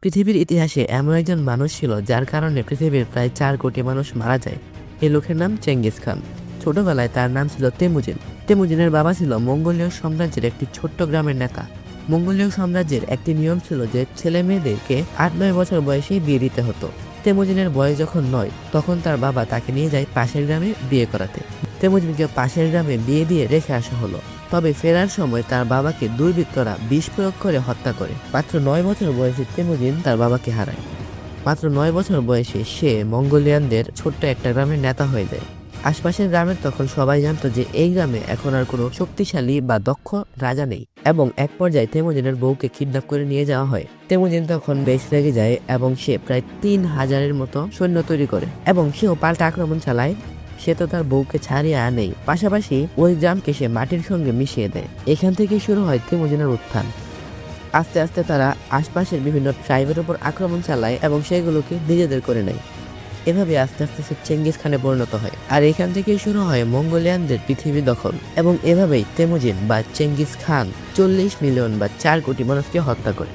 পৃথিবীর ইতিহাসে এমন একজন মানুষ ছিল যার কারণে পৃথিবীর প্রায় ৪ কোটি মানুষ মারা যায়। এই লোকের নাম চেঙ্গিস খান। ছোটবেলায় তার নাম ছিল তেমুজিন। তেমুজিনের বাবা ছিল মঙ্গোলীয় সাম্রাজ্যের একটি ছোট্ট গ্রামের নেতা। মঙ্গোলীয় সাম্রাজ্যের একটি নিয়ম ছিল যে ছেলে মেয়েদেরকে ৮-৯ বছর বয়সেই বিয়ে দিতে হতো। তেমুজিনের বয়স যখন ৯ তখন তার বাবা তাকে নিয়ে যায় পাশের গ্রামে বিয়ে করাতে। তেমুজিনকে পাশের গ্রামে বিয়ে দিয়ে রেখে আসা হলো। তবে ফেরার সময় তার বাবাকে দুর্বৃত্তরা বিষ প্রয়োগ করে হত্যা করে। মাত্র ৯ বছর বয়সে তেমুজিন তার বাবাকে হারায়। মাত্র ৯ বছর বয়সে সে মঙ্গোলিয়ানদের ছোট্ট একটা গ্রামের নেতা হয়ে যায়। আশপাশের গ্রামের তখন সবাই জানতো যে এই গ্রামে এখন আর কোনো শক্তিশালী বা দক্ষ রাজা নেই, এবং এক পর্যায়ে তেমুজিনের বউকে কিডন্যাপ করে নিয়ে যাওয়া হয়। তেমুজিন তখন বেশ রেগে যায় এবং সে প্রায় ৩,০০০-এর মতো সৈন্য তৈরি করে এবং সেও পাল্টা আক্রমণ চালায়। সে তো তার বউকে ছাড়িয়ে আনেই, পাশাপাশি ওই গ্রামকে সে মাটির সঙ্গে মিশিয়ে দেয়। এখান থেকে শুরু হয় তেমুজিনের উত্থান। আস্তে আস্তে তারা আশপাশের বিভিন্ন ট্রাইবের উপর আক্রমণ চালায় এবং সেগুলোকে নিজেদের করে নেয়। এভাবে আস্তে আস্তে সে চেঙ্গিস খানে পরিণত হয়। আর এখান থেকেই শুরু হয় মঙ্গোলিয়ানদের পৃথিবী দখল। এবং এভাবেই তেমুজিন বা চেঙ্গিস খান ৪০ মিলিয়ন বা ৪ কোটি মানুষকে হত্যা করে।